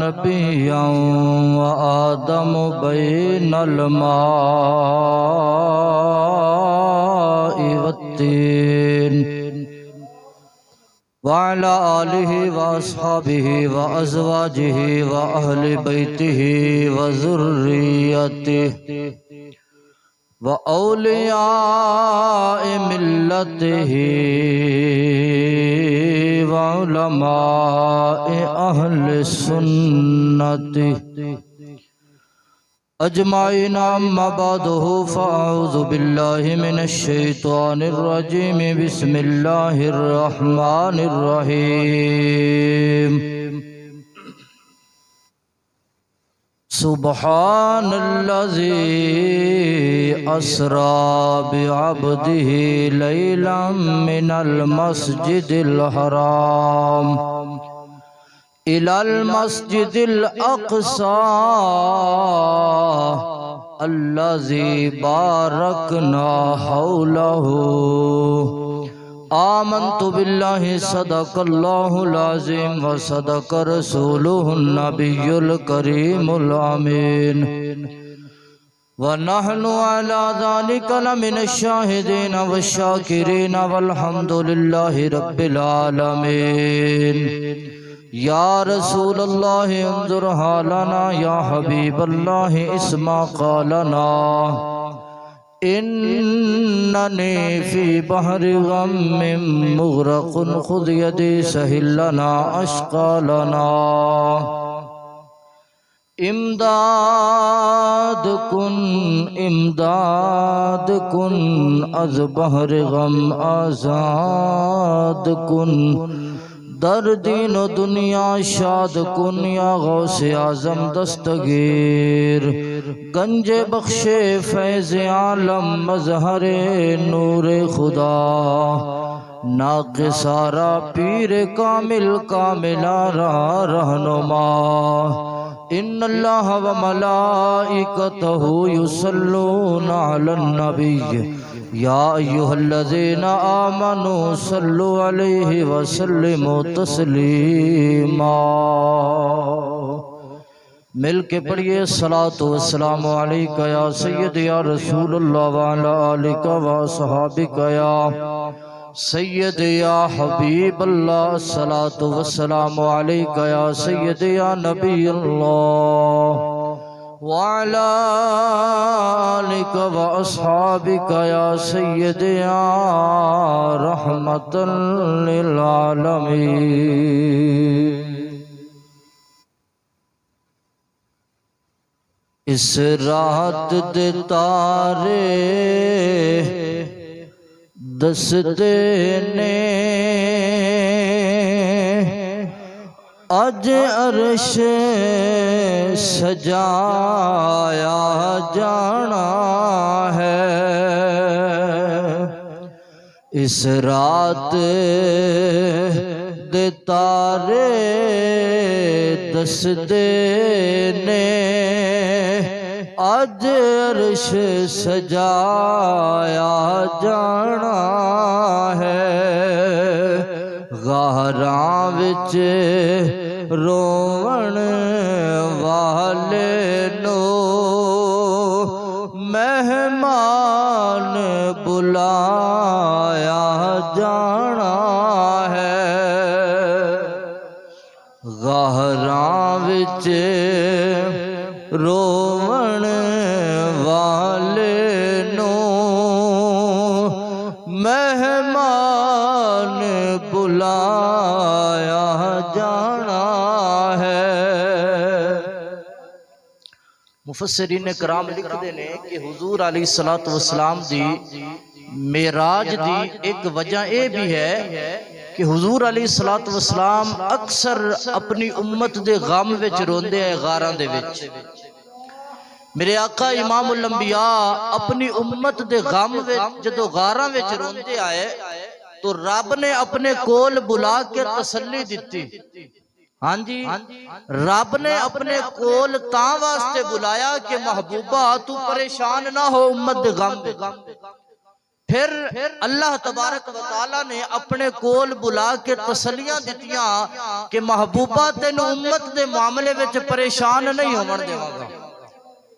नबिय्या व आदम बैनल माइ वत्तीन व अला आलिहि व अस्हाबिहि व अज़वाजिहि व अहलि बैतिहि व ज़ुर्रिय्यतिहि व औलियाए मिल्लतिहि व उलमाए अहले सुन्नति अजमाइन अम्मा बअदहु फ़अऊज़ु बिल्लाहि मिनश शैतानिर रजीम बिस्मिल्लाहिर रहमानिर रहीम सुब्हानल्लज़ी अस्रा बिअब्दिही लैलन मिनल मस्जिदिल हराम इलल मस्जिदिल अक़सा अल्लज़ी बारकना हौलहु आमन्तु बिल्लाहि सदक़ल्लाहुल अज़ीम व सदक़ रसूलुहुन नबियुल करीमुल अमीन व नहनु अला ज़ालिका लमिनश शाहिदीन वश्शाकिरीन वल्हम्दुलिल्लाहि रब्बिल आलमीन। या रसूलल्लाह उन्ज़ुर हालना या हबीबल्लाह इस्मा क़ालना इन्ननी फ़ी बहरि ग़म्मिन मुग़रक़ुन ख़ुज़ यदी सहिल लना अश्क़ालना इमदाद कुन अज़ बहरि ग़म आज़ाद कुन दर दीन व दुनिया शाद कुन या गौसे आज़म दस्तगीर गंजे बख्शे फैज़ आलम मज़हरे नूरे खुदा नाक़िसारा पीर कामिल कामिलारा रहनुमा इन्नल्लाह व मलाइकतहु युसल्लूना अलन नबिय्य या अय्युहल्लज़ीना आमनू सल्लु अलैहि व सल्लिमू तस्लीमा। मिल के पढ़िए सलातो वस्सलामु अलैका या सय्यदी या रसूलल्लाह व अला आलिका व अस्हाबिका या सय्यदी या हबीबल्लाह सलातो वस्सलामु अलैका या सय्यदी या नबीयल्लाह व अला आलिका व अस्हाबिका या सय्यदी या रहमतल लिल आलमीन। इस रात दे तारे दसदे ने अज अर्श सजाया जाना है। इस रात दे तारे दसदे ने अज अर्श सजाया जाना है। गाहरां विच रोवण वाले नो मेहमान बुलाया जाना है। गाहरां विच रोवण वाले नो मेहमान बुलाया जाना है। मुफस्सिरीन कराम लिखते हैं कि हुजूर अलैहिस्सलातु वस्सलाम दी मेराज दी एक वजह यह भी है कि हुजूर अलैहिस्सलातु वस्सलाम अक्सर अपनी उम्मत दे गम विच रोंदे है। गारां दे विच मेरे आका इमामुल अंबिया अपनी उम्मत दे गम विच जदों गारां विच रोंदे आए तो रब ने अपने कोल बुला के तसल्ली दिती। हाँ जी, रब ने अपने कोल तां वास्ते बुलाया कि महबूबा तू परेशान ना हो उम्मत दे गम। फिर अल्लाह तबारक व तआला ने अपने कोल बुला के तसलियां दितियां कि महबूबा तेन उम्मत दे मामले विच परेशान नहीं होवन देवांगा।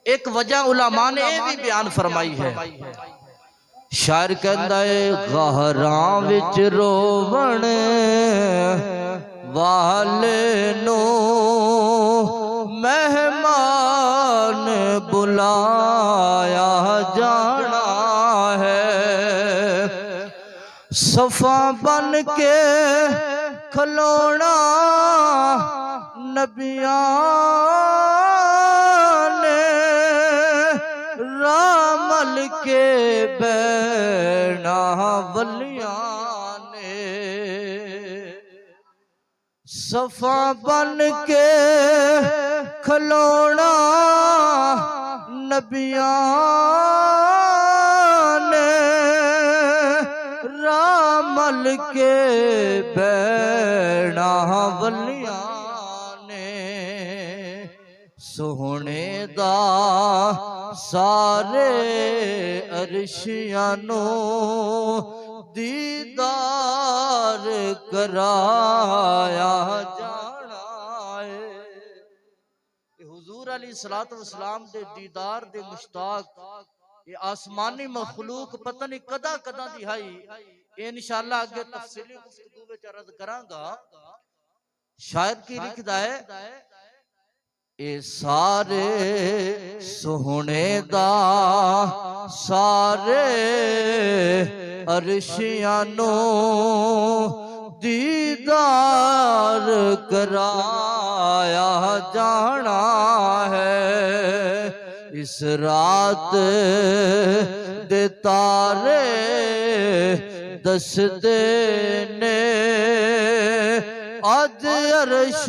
एक वजह उलमा ने यह भी बयान फरमाई है। शायर कहंदा है गहरां विच रोवण वाले नो मेहमान बुलाया जाना है, सफा बन के खलोना नबियां ने, रामल के बैना वलियां ने, सफा बन के खलोना नबियां ने, रामल के बैना वलियां ने, सोहने दा सारे अरशियां नो दीदार कराया जाना है। हुजूर अलैहिस्सलातु वस्सलाम दे दीदार दे मुश्ताक ये आसमानी मखलूक पता नहीं कदा कदा दिहाई, इंशाअल्लाह आगे तफसीली गुफ्तगू विच अर्ज करांगा। शायद की लिखदा है ए सारे सोहने दा सारे अरशियां नो दीदार कराया जाना है। इस रात दे तारे दसदे ने अज अर्श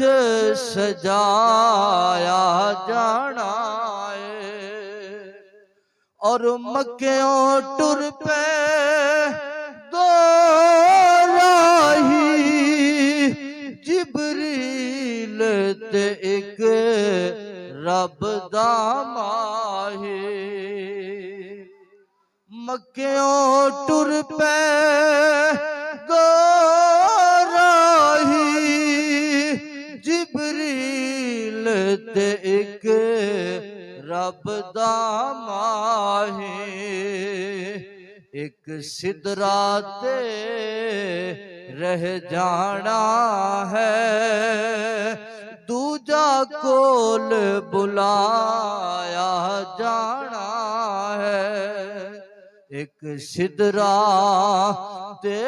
सजाया जाना है। और मक्यों टुर पे दो राही जिबरील ते एक रब दा माही, मक्यों टुर पे दो जिबरील ते एक रब दा माही, एक सिदरा ते रह जाना है, दूजा कोल बुलाया जाना है। एक सिदरा ते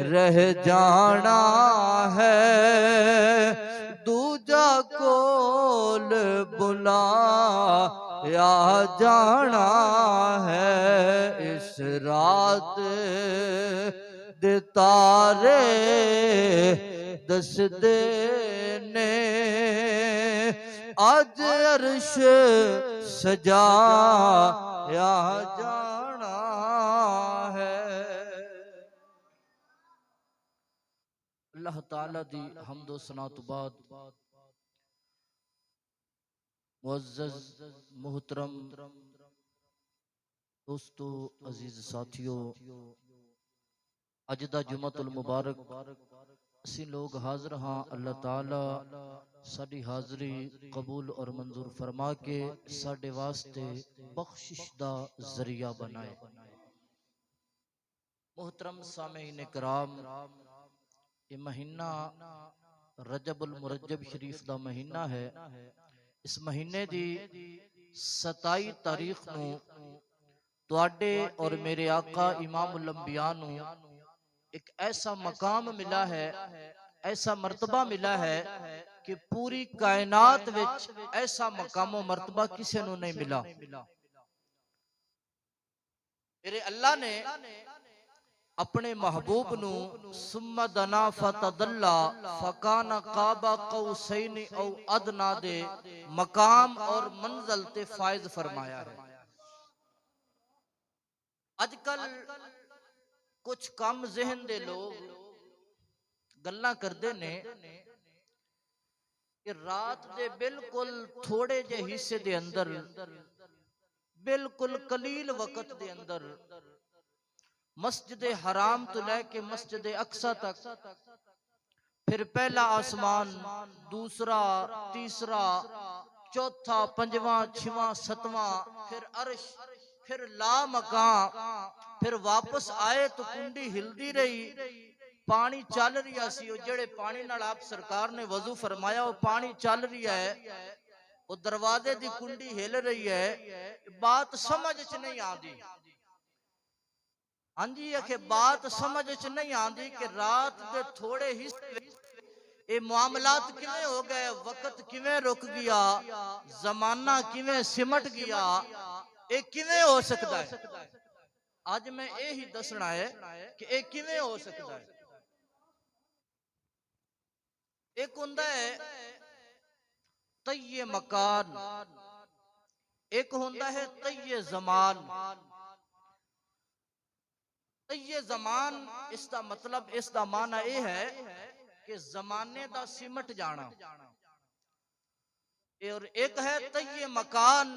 रह जाना है, दूजा कोल बुलाया जाना है। इस रात दे तारे दसदे ने अज अर्श सजाया जाना है। अल्लाह ताला दी हम्दो सना तो बाद मुअज़्ज़ज़ मोहतरम दोस्तों अजीज साथियों, अज दा जुम्मतुल मुबारक असी लोग हाजिर हाँ। अल्लाह ताला साडी हाज़री कबूल और मंजूर फरमा के साडे वास्ते बख्शिश दा जरिया बनाए। मोहतरम सामीईन किराम, ये महीना रजबुल मुरज्जब शरीफ दा महीना है। इस महीने दी 27 तारीख नूं तुहाडे और मेरे आका इमामुल अंबिया नूं एक ऐसा मकाम मिला है, ऐसा मर्तबा मिला है कि पूरी कायनात विच ऐसा मकामो मर्तबा किसी नूं नहीं मिला। मेरे अल्लाह ने अपने महबूब नूं सुम्मा दना फतदल्ला फकाना काबा कौसैन औ अदना दे मकाम और मंजिल ते फायज फरमाया है। अजकल कुछ कम जहन दे लोग गल्लां करदे ने कि रात दे बिल्कुल थोड़े जे हिस्से दे अंदर, बिल्कुल कलील वक्त दे अंदर मस्जिद हराम तो लेके मस्जिद अक्सा तक, फिर पहला आसमान, दूसरा, तीसरा, चौथा, पंजवा, छवा, सतवां, फिर अर्श, फिर ला मकां, फिर वापस आए तो कुंडी हिलदी रही, पानी चल रहा सी। जेड़े पानी नाल आप सरकार ने वजू फरमाया वो पानी चल रही है, वो दरवाजे दी कुंडी हिल रही है। बात समझ च नहीं आती। हाँ जी, आखे बात समझ च नहीं आती कि रात के थोड़े हिस्से ये मामलात किवें हो गए, वक्त किवें रुक गया, जमाना किवें सिमट गया, ये किवें हो सकता है। आज मैं यही दसना है कि ये किवें हो सकता है। एक हुंदा है तय्ये मकान, एक हुंदा है तय्ये जमान। तय्ये जमान इसका मतलब, इसका माना यह है कि जमाने दा सिमट जाना, और एक है तय्ये मकान,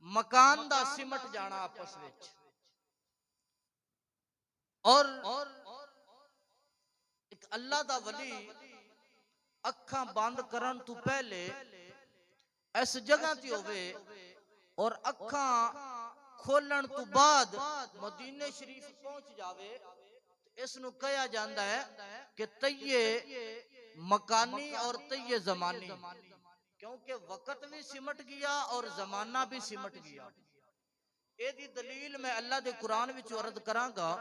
मकान दा सिमट जाना आपस विच। और एक अल्लाह दा वली अखा बंद करन तो पहले इस जगह ते होवे, और अखा खोलन तो बाद मदीने शरीफ पहुंच जावे, इसनु कहा जाता है कि तय्ये मकानी और तय्ये जमानी, क्योंकि वक्त भी सिमट गया और जमाना भी सिमट गया। एदी दलील मैं अल्लाह दे कुरान विच अर्ज करांगा।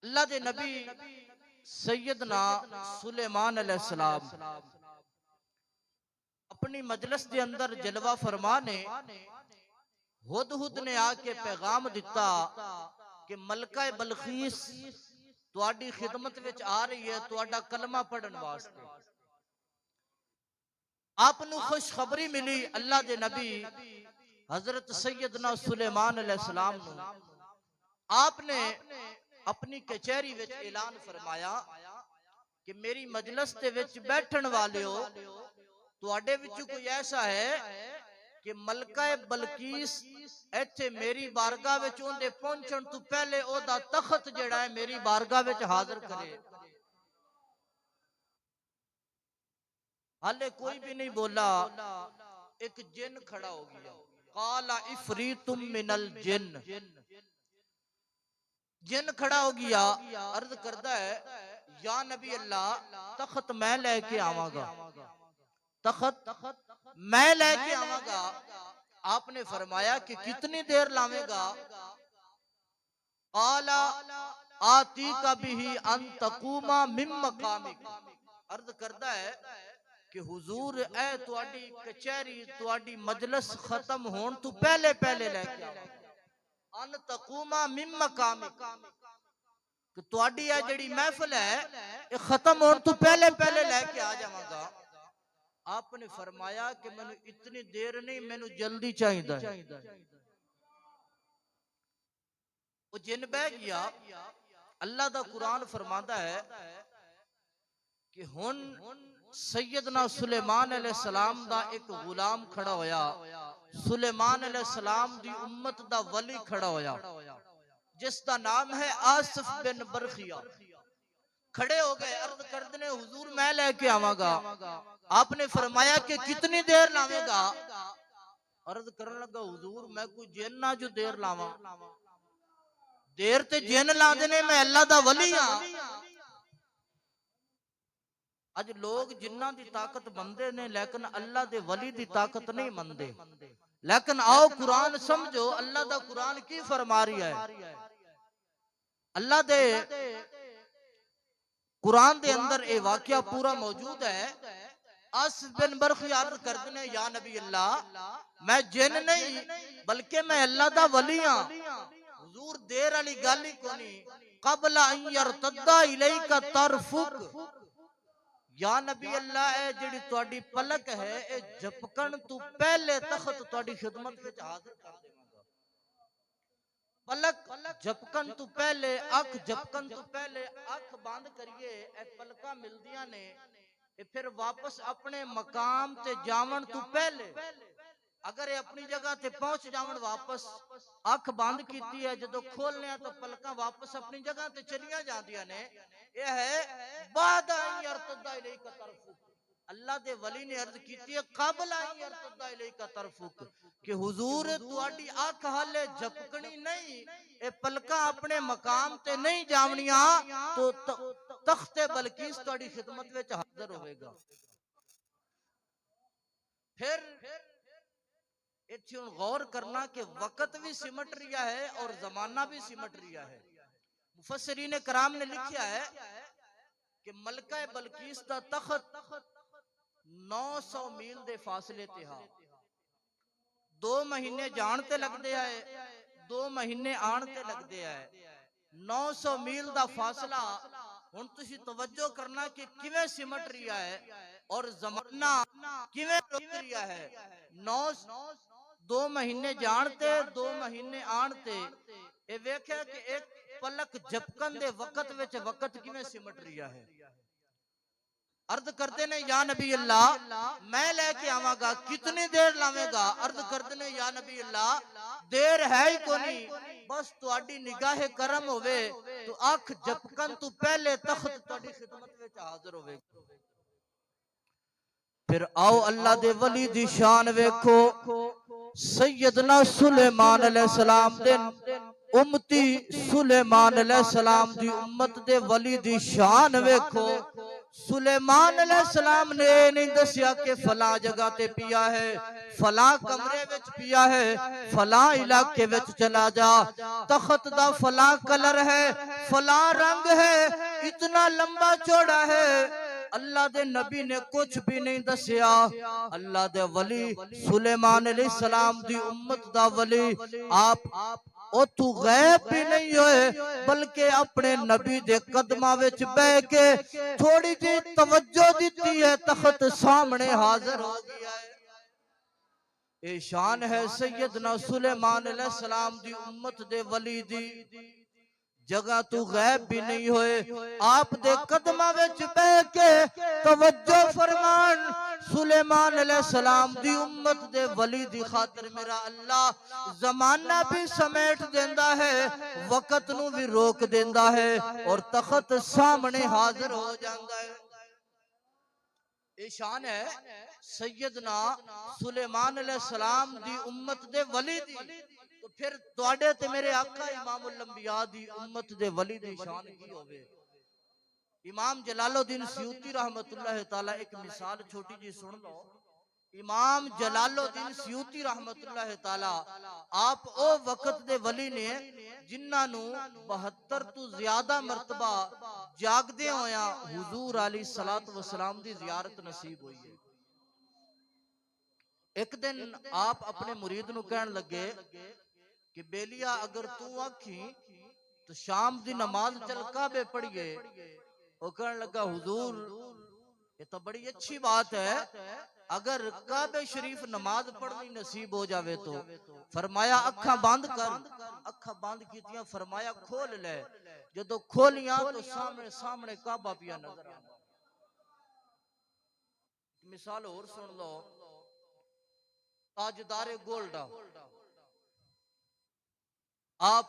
अल्लाह दे नबी सैयदना सुलेमान अलैहिस्सलाम अपनी मजलिस के अंदर जलवा फरमा ने हुदहुद ने आके पैगाम दिता कि मलका बलखीस तुहाडी खिदमत विच आ रही है, तुहाडा कलमा पढ़न वास्ते। आपनु खुशखबरी मिली अल्लाह दे नबी हजरत सैयदना सुलेमान अलैहिस्सलाम नु। आपने अपनी कचहरी विच ऐलान फरमाया कि मेरी मजलिस दे विच बैठन वालिओ, तुहाडे विचों कोई ऐसा है कि मलका बलकीस इत्थे मेरी बारगाह विच उहदे पहुंचण तो पहले ओदा तख्त जिहड़ा है मेरी बारगाह विच हाजिर करे। हाले कोई भी नहीं बोला। एक जिन खड़ा हो गया, काला इफरीतुम मिनल जिन, जिन खड़ा हो गया, अर्ज करता है या नबी अल्लाह तख्त मैं लेके आवांगा, तख्त मैं लेके आवांगा। आपने फरमाया कि कितनी देर लावेगा? काला आती का भी अन तकूमा मिम मकामिक। अर्ज करता है कि हुजूर ए तुहाडी कचहरी तुहाडी मजलिस खत्म होने तो पहले पहले लेके आवांगा। अन तकूमा मिम मकामिक, कि तुहाडी ए जेड़ी महफिल है ये खत्म होने तो पहले पहले लेके आ जावांगा। आपने फरमाया कि मैनू इतनी देर नहीं, मैनू जल्दी चाहिए। वो जिन बह गया। अल्लाह दा कुरान फरमाता है कि हुन सैयदना सुलेमान अलैहिस्सलाम दा एक गुलाम खड़ा होया, सुलेमान अलैहिस्सलाम दी उम्मत दा वली खड़ा होया जिसका नाम है आसिफ बिन बरखिया। खड़े हो गए, अर्ज करते ने हुजूर मैं लेके आवांगा। आपने फरमाया कि कितनी देर लावेगा? अर्ज करने लगा हुजूर मैं कोई जिन ना जो देर लावा, देर ते जिन लांदे ने, मैं अल्लाह दा वली हां। अज लोग जिन्ना दी ताकत मनदे ने लेकिन अल्लाह दे वली दी ताकत नहीं मनदे। लेकिन आओ कुरान समझो, अल्लाह दा कुरान की फरमा रही है। अल्लाह दे कुरान दे अंदर ये वाकया पूरा मौजूद है। आसिफ बिन बरखी अर्ज करते ने या नबी अल्लाह मैं जिन नहीं बल्कि मैं अल्लाह दा वली हां। हुजूर देर वाली गल ही कोनी। कबला अन यरतद्दा इलैका तरफुक, या नबी अल्लाह ए जेड़ी तुहाडी पलक है ए झपकन तो पहले तख्त तुहाडी खिदमत विच हाजिर कर देवांगा। पलक झपकन तो पहले, अख झपकन तो पहले अख बंद करिए, ए पलका मिलदियां ने, फिर वापस अपने मकाम ते जावन तो पहले अगर अपनी जगह ते पहुंच जावन वापस अख बंद की है जो खोलने तो पलका वापस अपनी जगह ते चलिया जांदियां ने। यह है बाद अल्लाह दे वली ने अर्ज की है कबल आई का तरफुक कि हुजूर तुहाडी अख हाले झपकनी नहीं, ए पलका अपने मकाम ते नहीं जावनिया तो तख्ते बलकीस तुहाडी खिदमत विच हाजिर होवेगा। फिर इत्थे हुण गौर करना कि वक्त भी सिमट रिया है और जमाना भी सिमट रिया है। मुफस्सिरीन कराम ने लिखा है कि मलका बलकीस दा तख्त 900 मील दे फासले ते हा। 2 महीने जान ते लगदे आए, 2 महीने आन ते लगदे आए। 900 मील दा फासला हुण तुसी तवज्जो करना कि किवें सिमट रिया है और जमाना किवें रुक रिया है। 2 महीने जानते 2 महीने आनते ये वेख्या कि एक पलक झपकन दे वक्त विच वक्त किवें सिमट रिया है। अर्ज करते ने या नबी अल्लाह मैं लेके आवांगा, कितनी देर लावेगा? अर्ज करते ने या नबी अल्लाह देर है ही कोनी, बस तुहाडी निगाहे करम होवे तो अख झपकन तू पहले तख्त तुहाडी खिदमत विच हाजिर होवेगा। फिर आओ अल्लाह दे वली दी शान वेखो। सैयदना सुलेमान अलैहिस्सलाम दे उम्मती सुलेमान अलैहिस्सलाम दी उम्मत दे वली दी शान वेखो। सुलेमान अलैहिस्सलाम ने नहीं दसिया कि फला जगह ते पिया है, फला कमरे विच पिया है, फला इलाके विच चला जा, तख्त दा फला कलर है, फला रंग है, इतना लंबा चौड़ा है। अल्लाह दे नबी ने कुछ भी नहीं दसिया। अल्लाह दे वली सुलेमान अलैहिस्सलाम दी उम्मत दा वली आप ओ तू गैब भी नहीं होए, बल्कि अपने नबी दे कदमां विच बैठ के थोड़ी जी तवज्जो दी है, तख्त सामने हाजिर हो गया है। ये शान है सैयदना सुलेमान अलैहिस्सलाम दी उम्मत दे वली दी। जगह तू गैब भी नहीं होए, आप दे कदमां विच बैठ के तवज्जो फरमान। सुलेमान अलैहिस्सलाम दी उम्मत दे वली दी खातिर मेरा अल्लाह जमाना भी समेट देंदा है, वक्त नू भी रोक देंदा है और तख्त सामने हाजिर हो जांदा है। ये शान है सैयदना सुलेमान अलैहिस्सलाम दी उम्मत दे वली दी। तो फिर तुहाडे ते मेरे आका इमामुल अंबिया दी उम्मत दे वली दी शान की होवे। इमाम जलालुद्दीन सयूती रहमतुल्लाह ताला एक मिसाल छोटी जी सुन लो। इमाम जलालुद्दीन सयूती रहमतुल्लाह ताला आप ओ वक्त दे वली ने जिन्हां नू 72 तो ज्यादा मर्तबा जागदे होया हुजूर अलैहिस्सलातु वस्सलाम दी ज़ियारत नसीब हुई है। एक दिन आप अपने मुरीद नू कहन लगे कि बेलिया अगर तू आखी तो शाम दी नमाज चल काबे पढ़िए। वो कहने लगा हुजूर ये तो बड़ी अच्छी बात है, अगर काबे शरीफ नमाज पढ़नी नसीब हो जावे तो। फरमाया अखा बंद कर। अखा बंद कीतियां, फरमाया खोल ले। जदों खोलियां तो सामने सामने काबा पिया नजर आया। मिसाल और सुन लो। ताजदारे गोल्डा आप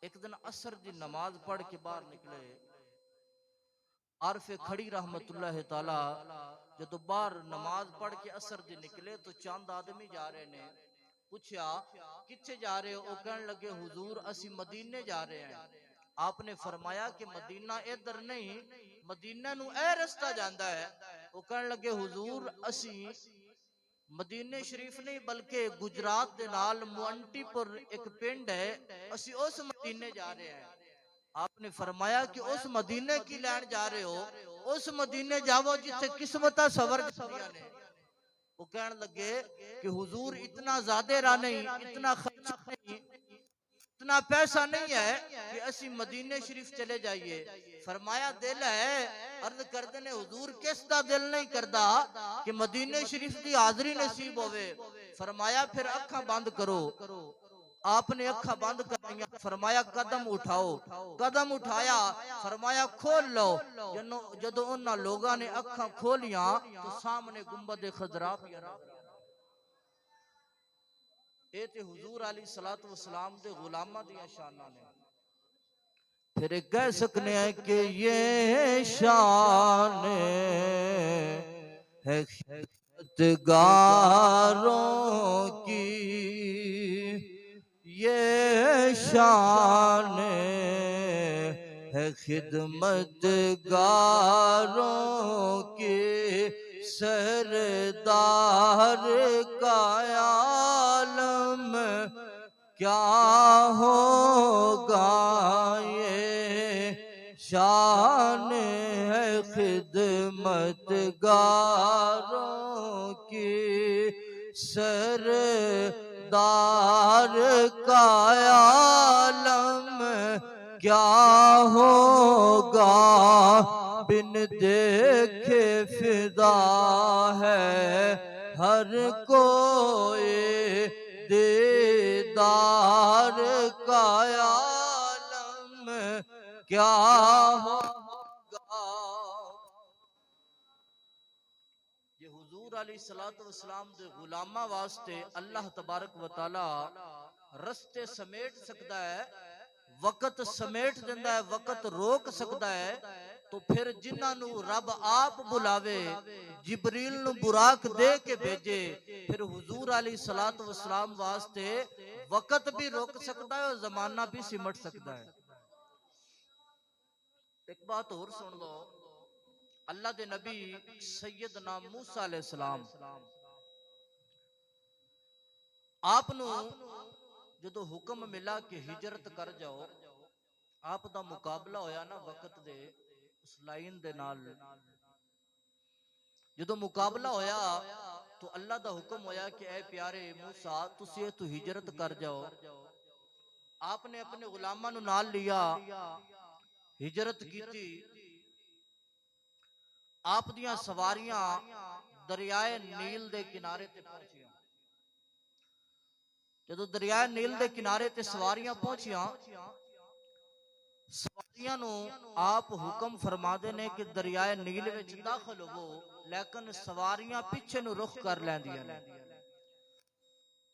एक दिन असर दी नमाज पढ़ के बाहर निकले। आरफे खड़ी रहमतुल्लाह ताला जदों बाहर नमाज पढ़ के असर दी निकले तो चंद आदमी जा रहे ने। पूछया किथे जा रहे हो? वो कहने लगे हुजूर असी मदीने जा रहे हैं। आपने फरमाया कि मदीना इधर नहीं, मदीना नू ए रास्ता जांदा है। वो कहने लगे हुजूर असी मदीने शरीफ नहीं बल्कि गुजरात दे नाल मुअंटीपुर एक पिंड है, असी उस मदीने जा रहे हैं। आपने फरमाया कि उस मदीने की लैन जा रहे हो, उस मदीने जावो जिथे किस्मतां सवर जांदियां ने। वो कहने लगे कि हुजूर इतना ज्यादा राह नहीं, इतना खर्चा नहीं, इतना पैसा नहीं है कि असी मदीने शरीफ चले जाइए। फरमाया दिल है। अर्ज करते ने हुजूर किस दा दिल नहीं करदा कि मदीने शरीफ की हाजरी नसीब होवे। फरमाया फिर अखा बंद करो। आपने अखा बंद कराइया। फरमाया कदम उठाओ। कदम उठाया। फरमाया खोल लो। जदों उन्हां लोगां ने अखा खोलियां तो सामने गुंबद खजरा पिया। ये तो हुजूर अलैहिस्सलातु वस्सलाम दे गुलामां दी शानां ने। फिर कह सकते हैं कि ये शान है खिदमतगारों की, ये शान है खिदमतगारों की, सरदार का आलम क्या होगा ये शान है खिदमतगारों की, सरदार का आलम क्या होगा, बिन देखे फिदा है हर कोई, दीदार का आलम क्या होगा। ये हुजूर अलैहिस्सलातु वस्सलाम दे गुलामा वास्ते अल्लाह तबारक व तआला रस्ते समेट सकता है, वक्त समेट देंदा है, वक्त रोक सकता है। तो फिर जिन्हां रब आप बुलावे, जिबरील नू बुराक दे के भेजे, फिर हुजूर अलैहिस्सलातु वस्सलाम वास्ते वक्त भी रोक सकता है और जमाना भी सिमट सकता है। एक बात और सुन लो, अल्लाह दे नबी सैयदना मूसा अलैहिस्सलाम आपनू जदों हुक्म मिला कि हिजरत कर जाओ, आप दा मुकाबला होया ना वक्त दे उस लाइन दे नाल। जदों मुकाबला होया तो अल्लाह दा हुक्म होया कि ऐ प्यारे मूसा तुसी इथों हिजरत कर जाओ। आपने अपने गुलामां नू नाल लिया, हिजरत कीती। आप दियां सवारियां दरियाए नील दे किनारे ते पहुंचियां। जदों दरियाए नील दे किनारे ते सवारियां पहुंचियां, सवारियां नू आप हुक्म फरमाते ने कि दरियाए नील विच दाखिल होवो, लेकिन सवारियां पीछे नू रुख कर लैंदियां ने।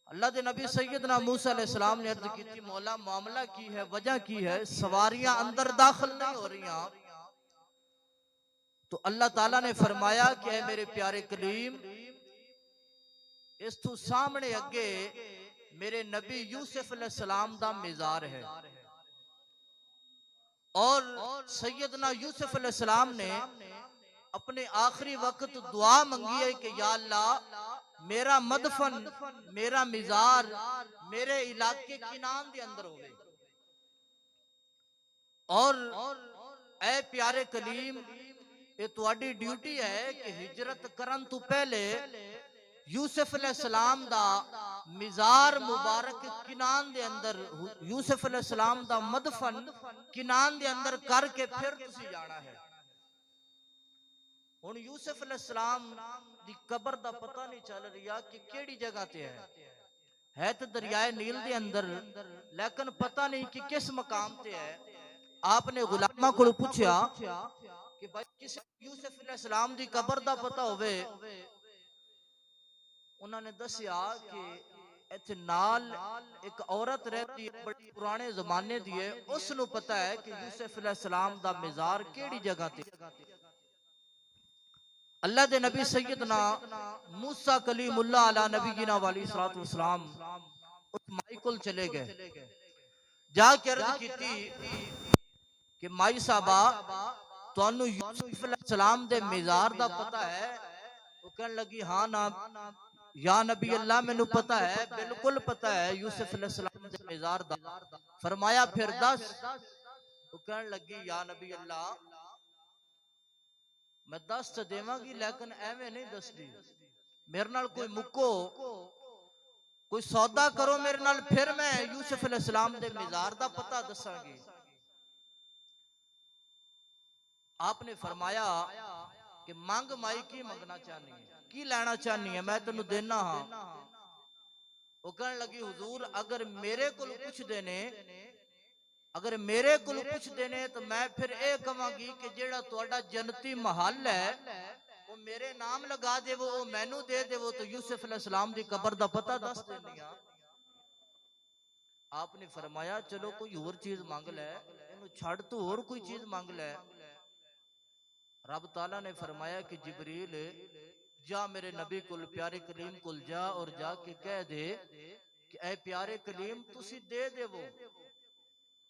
अल्लाह दे नबी सैयदना मूसा अलैहिस्सलाम ने अर्ज की, मौला मामला की है, वजह की है, सवारियां अंदर दाखिल नहीं हो रही। तो अल्लाह ताला ने फरमाया कि ऐ मेरे प्यारे कलीम, इस तू सामने अगे मेरे नबी यूसुफ अलैहिस्सलाम दा मिज़ार है। और सैयदना यूसुफ अलैहिस्सलाम ने अपने आखिरी वक्त दुआ मंगी है कि या अल्लाह मेरा मदफन, मेरा मिज़ार मेरे इलाके किनान दे अंदर होवे। और ऐ प्यारे कलीम, ये तुहाडी ड्यूटी है कि हिजरत करन तो पहले यूसुफ अलैहिस्सलाम दा मिज़ार मुबारक किनान दे अंदर, यूसुफ अलैहिस्सलाम दा मदफन किनान दे अंदर करके फिर तुसी जाना है। हुण यूसुफ अलैहिस्सलाम दी कब्र दा पता नहीं चल रिया कि केड़ी जगह ते है तो दरियाए नील दे अंदर, लेकिन पता नहीं कि किस मकाम ते है। आपने गुलामा को पूछा कि भाई किसी यूसुफ अलैहिस्सलाम दी कब्र दा पता होवे। उन्होंने दसिया कि इत्थे नाल एक औरत रहती है, बड़े पुराने जमाने दी है, उसनू पता है कि यूसुफ अलैहिस्सलाम दा मिज़ार केड़ी जगह ते। अल्लाह दे नबी सैयदना मूसा कलीमुल्लाह अला नबीना वाली सलात वसलाम उस माई कोल चले गए, जाके अर्ज की कि माई साहबा तुहानू यूसुफ अलैहिस्सलाम दे मिज़ार दा पता है? वो कहने लगी हाँ ना या नबी अल्लाह मैनू पता है, बिल्कुल पता है यूसुफ अलैहिस्सलाम दे मिज़ार दा। फरमाया फिर दस। वो कहने लगी या नबी अल्लाह मैं दस तो देवांगी, लेकिन एवें नहीं दसदी, मेरे नाल कोई मुक्को, कोई सौदा करो मेरे नाल, फिर मैं यूसुफ अलैहिस्सलाम दे मिज़ार दा पता दसांगी। आपने फरमाया कि मांग माई की मंगना चाहनी है, की लेना चाहनी है, मैं तेनू देना हाँ। वो कहने लगी हुजूर अगर मेरे को कुछ देने, अगर मेरे को कुछ देने तो मैं फिर ए कहांगी कि जेड़ा तुहाडा जन्नती महल है वो मेरे नाम लगा देवो, वो मैनू दे देवो, तो यूसुफ अलैहिस्सलाम दी कब्र दा पता दस देनी। आपने फरमाया चलो कोई और चीज मांग ले, इन्हू छड़ तो और कोई चीज मांग ले। रब ताला ने फरमाया कि जिबरील जा मेरे नबी कुल प्यारे कलीम कुल जा और जाके कह दे कि ऐ प्यारे कलीम तुसी दे देवो,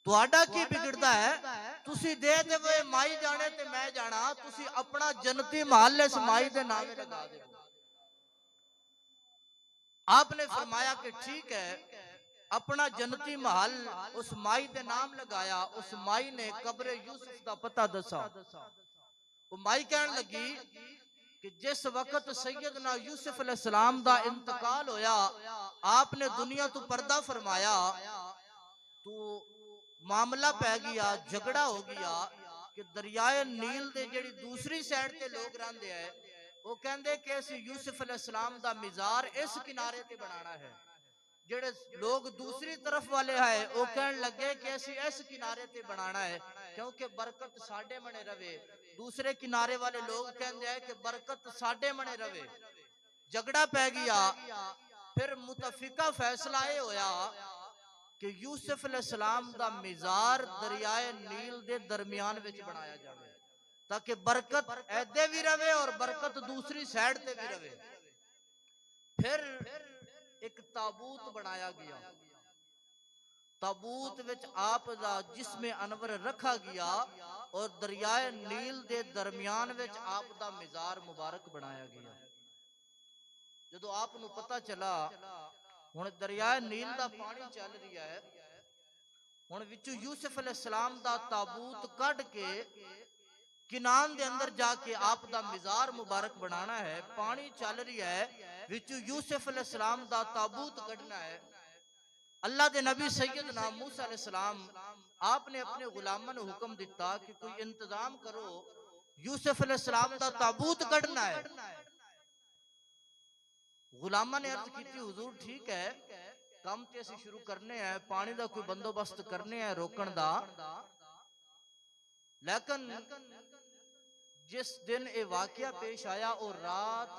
तुहाडा की बिगड़दा है, तुसी दे देवो, माई जाने ते मैं जाना, तुसी अपना जन्नती महल इस माई दे नामे लगा देवो। आपने फरमाया कि ठीक है, अपना जन्नती महल उस माई दे नाम लगाया। उस माई ने कब्र यूसुफ दा पता दसा। वो माई कहन लगी कि जिस वक्त सैयदना यूसुफ अलैहिस्सलाम दा इंतकाल होया, आपने दुनिया तो पर्दा फरमाया, तो मामला पै गया, झगड़ा हो गया कि दरियाए नील दे जेड़ी दूसरी साइड ते लोग रहंदे है, वो कहंदे कि असी यूसुफ अलैहिस्सलाम दा मिजार इस किनारे ते बनाना है। जेड़े लोग दूसरी तरफ वाले है वो कहन लगे कि असी इस किनारे ते बनाना है क्योंकि बरकत साडे मने रवे। दूसरे किनारे वाले लोग कहंदे हैं कि बरकत साडे मने रवे। झगड़ा पै गया। फिर मुतफिका फैसला ये होया कि यूसुफ अलैहिस्सलाम दा मिजार दरियाए नील दे दरमियान विच बनाया जावे ताकि बरकत ऐदे भी रवे और बरकत दूसरी साइड ते भी रवे। फिर एक ताबूत बनाया गया। ताबूत विच आप दा जिस्मे अनवर रखा गया और दरियाए नील दे दरमियान विच आप दा मिजार मुबारक बनाया गया। जदों आप नू पता चला हुण दरियाए नील दा पानी चल रहा है, हुण विचों यूसुफ अलैहिस्सलाम दा ताबूत कढ के किनान दे अंदर जाके आप दा मिजार मुबारक बनाना है। पानी चल रहा है, विचों यूसुफ अलैहिस्सलाम दा ताबूत कढना है। अल्लाह दे नबी सैयदना मूसा अलैहिस्सलाम आपने अपने गुलामां नू हुक्म दिता कि कोई इंतजाम करो, यूसुफ अलैहिस्सलाम दा ताबूत कढना है। गुलामां ने अर्ज की हुजूर ठीक है, काम ते असीं शुरू करने हैं, पानी दा कोई बंदोबस्त करने हैं रोकण दा, लेकिन जिस दिन ये वाकया पेश आया और रात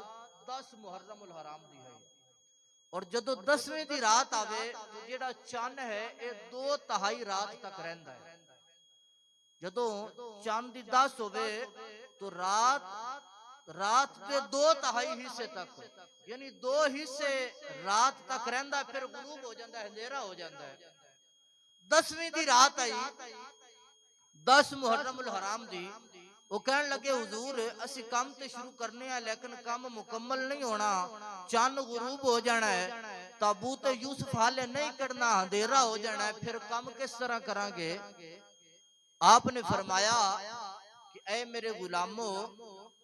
10 मुहर्रम उल हराम दी है और जदों 10वें दी रात आवे तो जेड़ा चन्न है ये 2/3 रात तक रहिंदा है। जदों चन्न दी 10 होवे तो रात के 2/3 हिस्से तक, यानी 2 हिस्से रात तक रहिंदा, फिर गुरूब हो जाता है, अंधेरा हो जाता है। 10वीं दी रात आई 10 मुहर्रम उल हराम दी, वो कहने लगे हुजूर असी काम ते शुरू करने हैं लेकिन काम मुकम्मल नहीं होना, चन्न गुरूब हो जाना है, ताबूत यूसुफ हाले नहीं करना, अंधेरा हो जाना है, फिर काम किस तरह करांगे। आपने फरमाया कि ऐ मेरे गुलामो,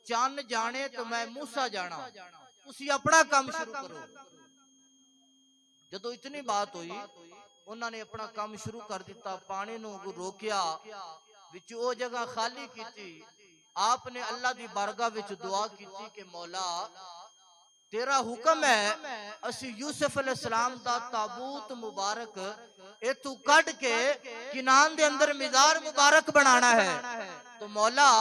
चन्न जाने तो मैं मूसा जाना, तुसी अपना काम शुरू करो। जदों इतनी बात हुई उन्होंने अपना काम शुरू कर दिता, पानी नू रोकिया, विच ओ जगह खाली की। आपने अल्लाह दी बारगाह विच दुआ की कि मौला तेरा हुक्म है असी यूसुफ अलैहिस्सलाम दा ताबूत मुबारक इथू कट के किनान दे अंदर मिजार मुबारक बनाना है, तो मौला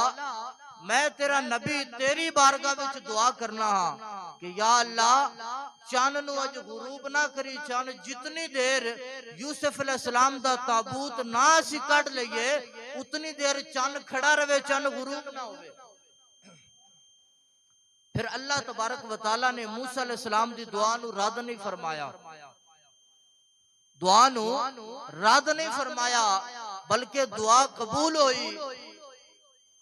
मैं तेरा नबी तेरी बारगाह विच दुआ करना हाँ कि या अल्लाह चन्न नू अज गुरूब ना करी, चन्न जितनी देर यूसुफ अलैहिस्सलाम दा ताबूत ना असी कट लईए उतनी देर चन्न खड़ा रहे, चन्न गुरूब ना होवे। फिर अल्लाह तबारक व तआला ने मूसा अलैहिस्सलाम दी दुआ नू रद्द नहीं फरमाया, दुआ नू रद्द नहीं फरमाया, बल्कि दुआ कबूल होई।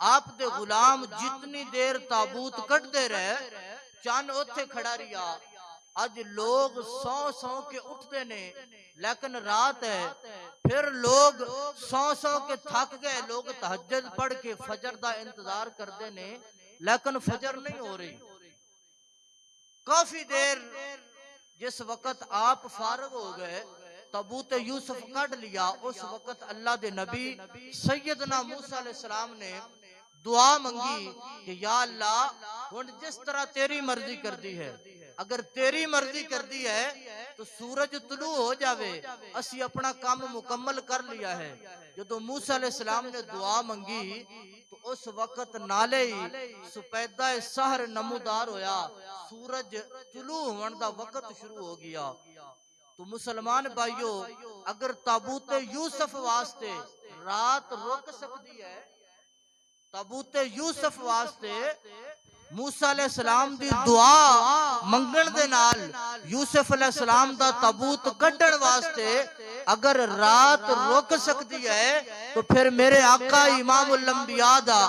आप दे गुलाम जितनी देर ताबूत कटते रहे चन्न उत्थे खड़ा रिया। अज लोग सौ के उठते ने लेकिन रात है, फिर लोग सौ के थक गए, लोग तहज्जुद पढ़ के फजर दा इंतजार करते ने लेकिन फजर नहीं हो रही। काफी देर जिस वक्त आप फारग हो गए ताबूत यूसुफ कट लिया, उस वक्त अल्लाह दे नबी सैयदना मूसा अलैहिस्सलाम ने दुआ मंगी कि या अल्लाह हुण जिस तरह तेरी मर्जी कर दी है, अगर तेरी मर्जी कर दी है तो सूरज तुलू हो जावे, असी अपना काम मुकम्मल कर लिया है। जदों मूसा अलैहिस्सलाम ने दुआ मंगी तो उस वक्त नाले ही सुपैदा सहर नमूदार होया, सूरज तुलू होने दा वक्त शुरू हो गया। तो मुसलमान भाइयों, अगर ताबूत यूसुफ वास्ते रात रुक सकती है, ताबूत यूसुफ वास्ते मूसा अलैहि सलाम दी दुआ मंगण दे नाल यूसुफ अलैहि सलाम दा ताबूत कड्ढण वास्ते अगर रात रुक सकती है, तो फिर मेरे आका इमामुल अंबिया दा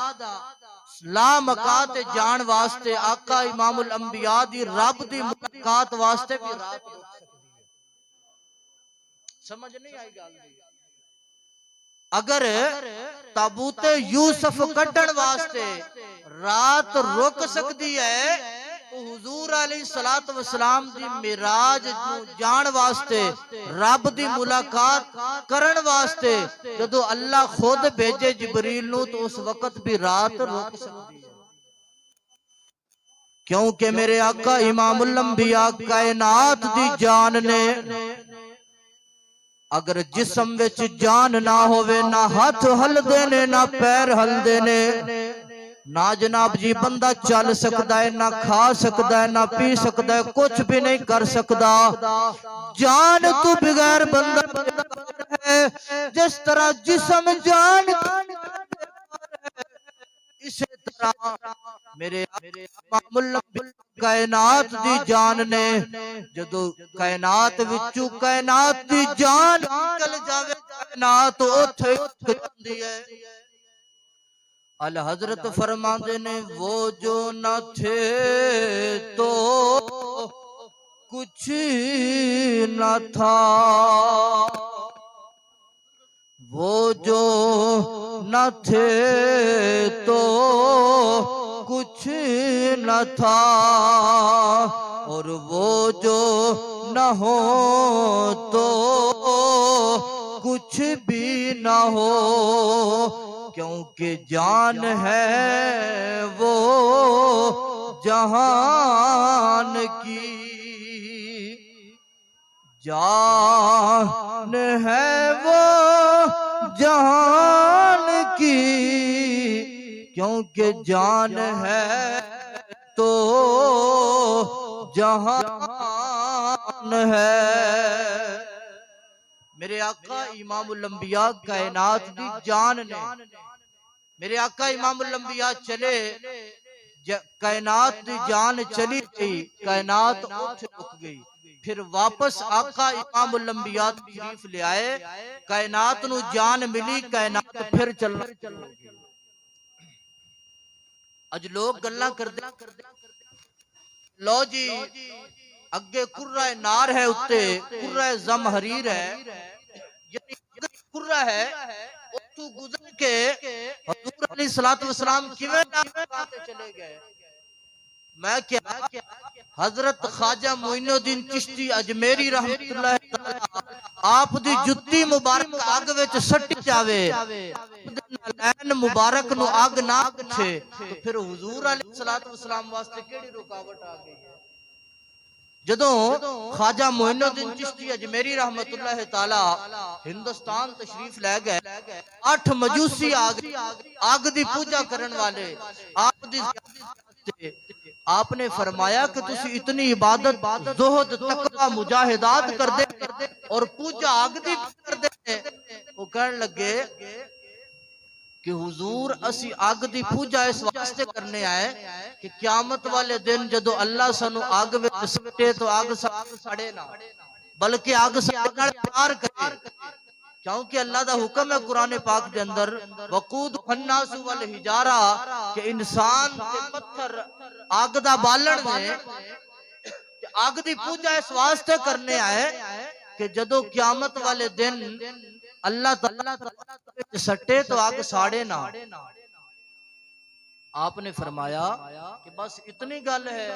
ला मकात जान वास्ते, आका इमामुल अंबिया दी रब दी मुलाकात वास्ते भी रात रुक सकती है। समझ नहीं आई गल? अगर ताबूत यूसुफ कड्ढण वास्ते रात रुक सकती है, तो हुजूर अलैहिस्सलातु वस्सलाम दी मिराज जान वास्ते, रब दी मुलाकात करन वास्ते जदों अल्लाह खुद भेजे जिबरील नू, तो उस वक्त भी रात रुक सकती है। क्योंकि मेरे आका इमामुल अंबिया कायनात दी जान ने, अगर जिस्म विच जान ना होवे, ना हाथ हलदे ने, ना पैर हलदे ने, ना जनाब जी बंदा चल सकता है, ना खा सकता है, ना पी सकता है, कुछ भी नहीं कर सकता। जान तो बगैर बंदा है, जिस तरह जिस्म जान, इसी तरह मेरे कायनात दी जान ने जदों कायनात विचों कायनात दी जान निकल जावे, कायनात ओथे जांदी है। अल हजरत फरमाते ने, वो जो न थे तो कुछ न था, वो जो न थे तो कुछ न था, और वो जो न हो तो कुछ भी न हो, क्योंकि जान है वो जहान की, जान है वो जहान की, क्योंकि जान है तो जहान है। मेरे आका इमामुल अंबिया कायनात दी जान ने, मेरे आका इमामुल अंबिया चले, कायनात दी जान चली गई, कायनात उठ रुक गई, फिर वापस आका इमामुल अंबिया तशरीफ ले आए, कायनात नू जान मिली, कायनात फिर चलना शुरू हो गई। अज लोग गल्लां करदे, लो जी अगे कुर्रा नार है, उत्ते कुर्रा जमहरीर है, यानी कुर्रा है, उतू गुजर के हुजूर अलैहिस्सलातु वस्सलाम किवें चले गए। मैं क्या हजरत ख्वाजा मोइनुद्दीन चिश्ती अजमेरी रहमतुल्लाह तआला आप दी जुत्ती मुबारक अग विच सट जावे, नैन मुबारक नु अग ना पछे, तो फिर हुजूर अलैहिस्सलातु वस्सलाम वास्ते केड़ी रुकावट आ गई है। जदों ख्वाजा मोइनुद्दीन चिश्ती अजमेरी रहमतुल्लाह तआला हिंदुस्तान तशरीफ ले गए, 8 मजूसी आ गए, अग दी पूजा करन वाले, आप दी आपने फरमाया कि तुसी इतनी इबादत ज़ुहद तकवा मुजाहिदात कर दे और पूजा आग दी कर दे। वो कहने लगे कि हुजूर असी आग दी पूजा इस वास्ते करने आए कि क़यामत वाले दिन जदों अल्लाह सानू आग विच सटे तो आग सड़े ना, बल्कि आग साडे नाल प्यार करे, क्योंकि अल्लाह दा हुक्म है कुरान पाक के अंदर, वकूद फन्नासु वल हिजारा, के इंसान ते पत्थर आग दा बालन ने, आग दी पूजा इस वास्ते करने आए कि जदों क़यामत वाले दिन अल्लाह ताला सटे तो आग साड़े ना। आपने फरमाया कि बस इतनी गल है।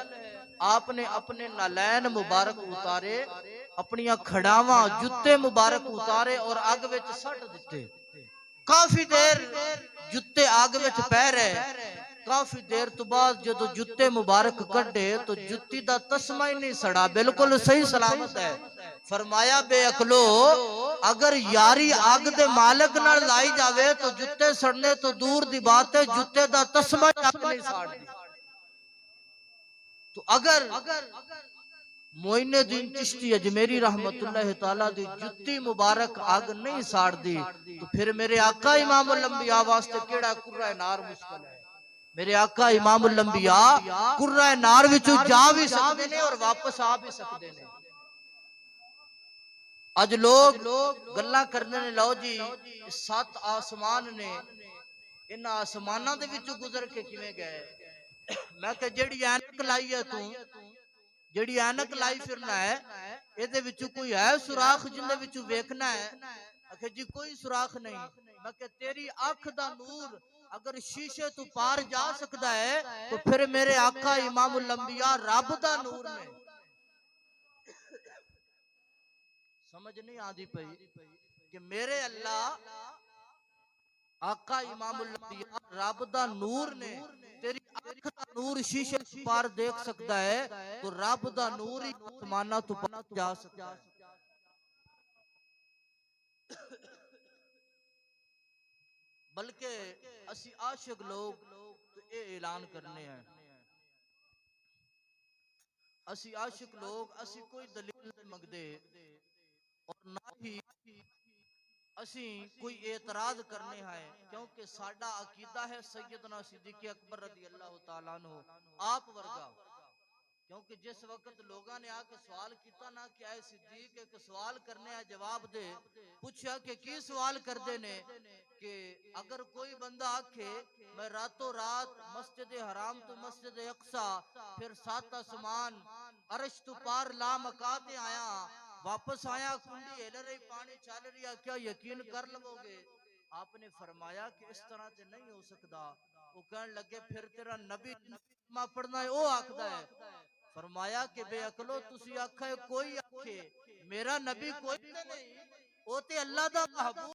आपने अपने नालैन मुबारक उतारे, अपनी खड़ावा जुत्ते मुबारक उतारे और आग विच सट दिते। काफी देर जुत्ते आग विच पै रहे, काफी देर तो बाद जदों जुत्ते मुबारक कड्डे तो जुत्ती दा तस्मा ही नहीं सड़ा, बिल्कुल सही सलामत है। फरमाया बेअकलो, अगर यारी आग दे मालिक नाल लाई जावे तो जुत्ते सड़ने तो दूर दी बात है, जुत्ते दा तस्मा आग नहीं साड़दी। तो अगर मोइनुद्दीन चिश्ती अजमेरी रहमतुल्लाह ताला दी जुत्ती मुबारक अग नहीं साड़ दी, तो फिर मेरे आका इमामुल अंबिया वास्ते केड़ा कुर्रा नार मुश्किल है। मेरे आका इमामुल अंबिया कुर्रा नार विचों जा भी सकते ने और वापस आ भी सकते ने। अज लोग गल्लां करदे ने, लो जी 7 आसमान ने, इन आसमानां दे विचों गुजर के किवें गए। मैं कह जेड़ी ऐनक लाई है तू, जेड़ी ऐनक लाई फिरना है, ਇਹਦੇ ਵਿੱਚ कोई है सुराख जिंदे ਵਿੱਚ वेखना है? आखे जी कोई सुराख नहीं। मैं कह तेरी अख दा नूर अगर शीशे तू पार जा सकता है तो फिर मेरे आका इमामुल अंबिया रब दा नूर ने। समझ नहीं आती पई कि मेरे अल्लाह आका इमामुल अंबिया रब दा नूर ने। तेरी अख दा नूर शीशे पार देख सकता है तो रब दा नूर ही आसमाना तू पार जा सकता है। बल्कि असी आशिक लोग तो ये ऐलान करने हैं, असी आशिक लोग असी कोई दलील नहीं मंगदे और ना ही असी कोई एतराज करने हैं, क्योंकि साडा अकीदा है सैयदना सिद्दीक़ अकबर रज़ी अल्लाह तआला अन्हु आप वर्गा। क्योंकि जिस वक्त लोगों ने आके सवाल किया ना कि आए सिद्दीक एक सवाल करने है जवाब दे, पूछा कि की सवाल करते ने कि अगर कोई बंदा आखे मैं रातों रात मस्जिद हराम तो मस्जिद अक्सा फिर 7 आसमान अर्श तो पार ला मकाते आया, वापस आया कुंडी हिल रही पानी चल रही, क्या यकीन कर लोगे? आपने फरमाया कि इस तरह से नहीं हो सकता। वो कहने लगे फिर तेरा नबी पढ़ना है वो आखदा है। फरमाया कि बेअकलो तुसी आखे कोई आखे मेरा नबी कोई नहीं, वो ते अल्लाह दा महबूब